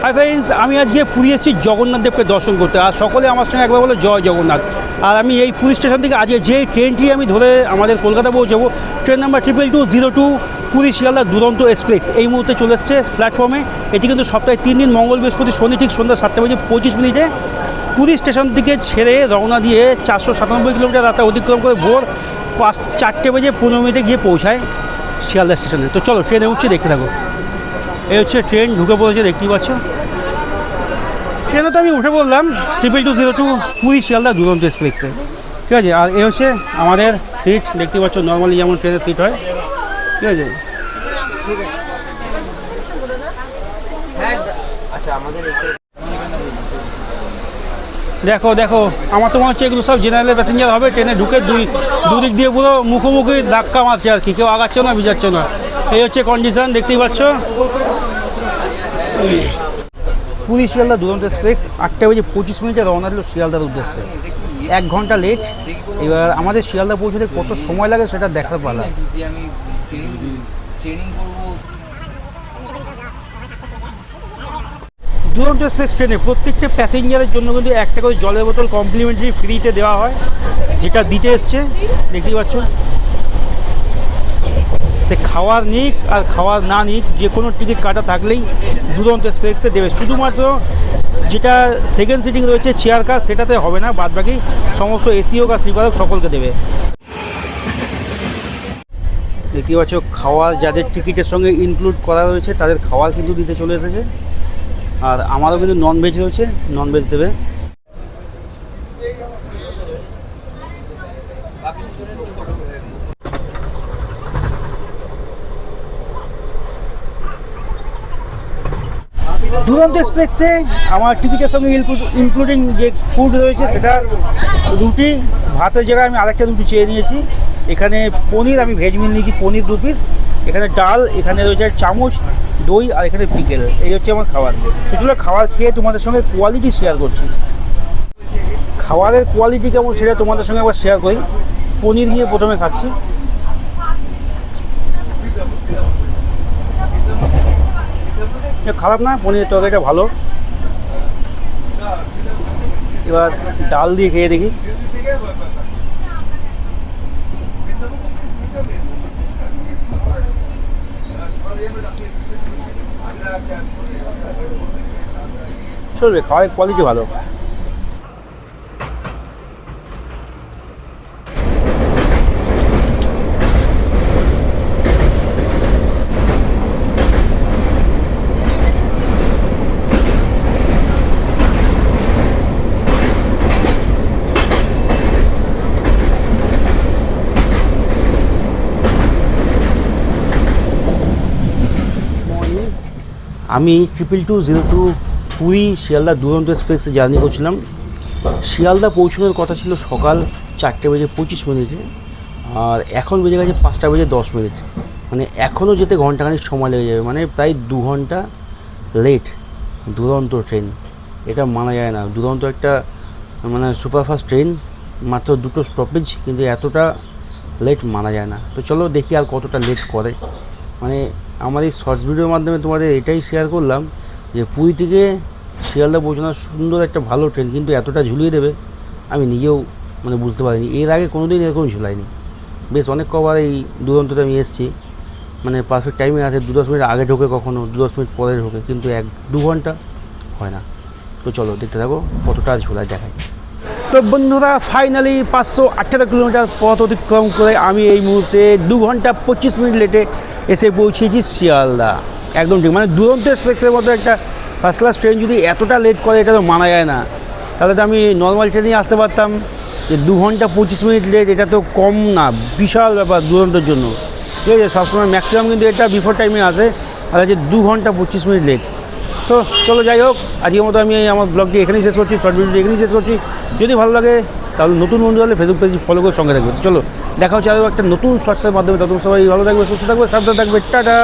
Hi friends, আমি আজকে পুরী এসেছি জগন্নাথ দেবকে দর্শন করতে। আর সকলে আমার সঙ্গে একবার বলো জয় জগন্নাথ। আর আমি এই পুরী স্টেশন থেকে আজকে যে ট্রেনটি আমি ধরে আমাদের কলকাতা পৌঁছাবো, ট্রেন নাম্বার 22202 পুরী শিয়ালদা দুরন্ত এক্সপ্রেস এই মুহূর্তে চলে এসছে প্ল্যাটফর্মে। এটি কিন্তু সপ্তাহে 3 দিন মঙ্গল বৃহস্পতি শনি ঠিক সন্ধ্যা 7:25 পুরী স্টেশন থেকে ছেড়ে রওনা দিয়ে 497 কিলোমিটার রাস্তা অতিক্রম করে ভোর 4:15 গিয়ে পৌঁছায় শিয়ালদা স্টেশনে। তো চলো ট্রেনে উঠছি, দেখতে থাকো। এই হচ্ছে ট্রেন, ঢুকে পড়েছে, দেখতেই পাচ্ছ। ট্রেনে তো আমি উঠে পড়লাম 22202 পুরী শিয়ালদা দুরন্ত এক্সপ্রেসে, ঠিক আছে। আর এই হচ্ছে আমাদের সিট, দেখতে পাচ্ছ, নর্মালি যেমন ট্রেনের সিট হয়, ঠিক আছে। দেখো দেখো, আমার তো মনে হচ্ছে এগুলো সব জেনারেল প্যাসেঞ্জার হবে। ট্রেনে ঢুকে দুদিক দিয়ে পুরো মুখোমুখি ধাক্কা মারছে আর কি, কেউ আগাচ্ছে না বিজাচ্ছে না। এই হচ্ছে কন্ডিশন, দেখতেই পাচ্ছ। পুরী শিয়ালদা দুরন্ত এক্সপ্রেস 8:25 রওনা দিল শিয়ালদার উদ্দেশ্যে। 1 ঘন্টা লেট। এবার আমাদের শিয়ালদা পৌঁছতে কত সময় লাগে সেটা দেখার পালা। দুরন্ত এক্সপ্রেস ট্রেনে প্রত্যেকটা প্যাসেঞ্জারের জন্য কিন্তু একটা করে জলের বোতল কমপ্লিমেন্টারি ফ্রিতে দেওয়া হয়, যেটা দিতে এসছে, দেখতেই পাচ্ছ। সে খাওয়ার নিক আর খাওয়ার না নিক, যে কোনো টিকিট কাটা থাকলেই দুরন্ত এক্সপ্রেসে দেবে। শুধুমাত্র যেটা সেকেন্ড সিটিং রয়েছে চেয়ার কার, সেটাতে হবে না, বাদ বাকি সমস্ত এসি হোক আর স্লিপার হোক সকলকে দেবে। দেখতে পাচ্ছ খাওয়ার যাদের টিকিটের সঙ্গে ইনক্লুড করা রয়েছে তাদের খাওয়ার কিন্তু দিতে চলে এসেছে। আর আমারও কিন্তু ননভেজ রয়েছে, ননভেজ দেবে। দুরন্ত এক্সপ্রেসে আমার টিকিটের সঙ্গে ইনক্লুডিং যে ফুড রয়েছে সেটা রুটি, ভাতের জায়গায় আমি আরেকটা রুটি চেয়ে নিয়েছি। এখানে পনির, আমি ভেজ মিল নিয়েছি, পনির 2 পিস। এখানে ডাল, এখানে রয়েছে চামচ, দই, আর এখানে পিকেল। এই হচ্ছে আমার খাবার। কিছুটা খাবার খেয়ে তোমাদের সঙ্গে কোয়ালিটি শেয়ার করছি। খাবারের কোয়ালিটি কেমন সেটা তোমাদের সঙ্গে আবার শেয়ার করি। পনির দিয়ে প্রথমে খাচ্ছি। খারাপ না, পনিরের তরকারিটা ভালো। এবার ডাল দিয়ে খেয়ে দেখি। চলবে, খাওয়ার কোয়ালিটি ভালো। আমি 22202 পুরী শিয়ালদা দুরন্ত এক্সপ্রেসে জার্নি করছিলাম। শিয়ালদা পৌঁছানোর কথা ছিল সকাল 4:25, আর এখন বেজে গেছে 5:10। মানে এখনও যেতে ঘন্টাখানিক সময় লেগে যাবে, মানে প্রায় 2 ঘন্টা লেট। দুরন্ত ট্রেন, এটা মানা যায় না। দুরন্ত একটা মানে সুপারফাস্ট ট্রেন, মাত্র 2টো স্টপেজ, কিন্তু এতটা লেট মানা যায় না। তো চলো দেখি আর কতটা লেট করে। মানে আমার এই শর্টস ভিডিওর মাধ্যমে তোমাদের এটাই শেয়ার করলাম যে পুরী থেকে শিয়ালদা পৌঁছানোর সুন্দর একটা ভালো ট্রেন, কিন্তু এতটা ঝুলিয়ে দেবে আমি নিজেও মানে বুঝতে পারিনি। এর আগে কোনো দিন এরকম ঝুলাইনি। বেশ অনেক কবার এই দুরন্ততে আমি এসেছি, মানে পারফেক্ট টাইমে আছে। 2-10 মিনিট আগে ঢোকে, কখনো 2-10 মিনিট পরে ঢোকে, কিন্তু 1-2 ঘন্টা হয় না। তো চলো দেখতে থাকো কতটা ঝোলায় দেখায়। তো বন্ধুরা, ফাইনালি 518 কিলোমিটার পথ অতিক্রম করে আমি এই মুহূর্তে 2 ঘন্টা 25 মিনিট লেটে এসে পৌঁছেছি শিয়ালদা। একদম ঠিক, মানে দুরন্ত এক্সপ্রেসের মতো একটা ফার্স্ট ক্লাস ট্রেন যদি এতটা লেট করে, এটা তো মানা যায় না। তাহলে তো আমি নর্মাল ট্রেনেই আসতে পারতাম। যে 2 ঘন্টা 25 মিনিট লেট, এটা তো কম না, বিশাল ব্যাপার দুরন্তর জন্য, ঠিক আছে। সবসময় ম্যাক্সিমাম কিন্তু এটা বিফোর টাইমে আসে, আর যে 2 ঘন্টা 25 মিনিট লেট। সো চলো যাই হোক, আজকের মতো আমি আমার ব্লগটি এখানেই শেষ করছি, শর্ট ভিডিওটি এখানেই শেষ করছি। যদি ভালো লাগে তাহলে নতুন বন্ধু হলে ফেসবুক পেজ ফলো করে সঙ্গে থাকবে। চলো দেখা হচ্ছে আরও একটা নতুন শর্টসের মাধ্যমে। ততক্ষণ সবাই ভালো থাকবে, সুস্থ থাকবে, সাবধানে থাকবে। টাটা।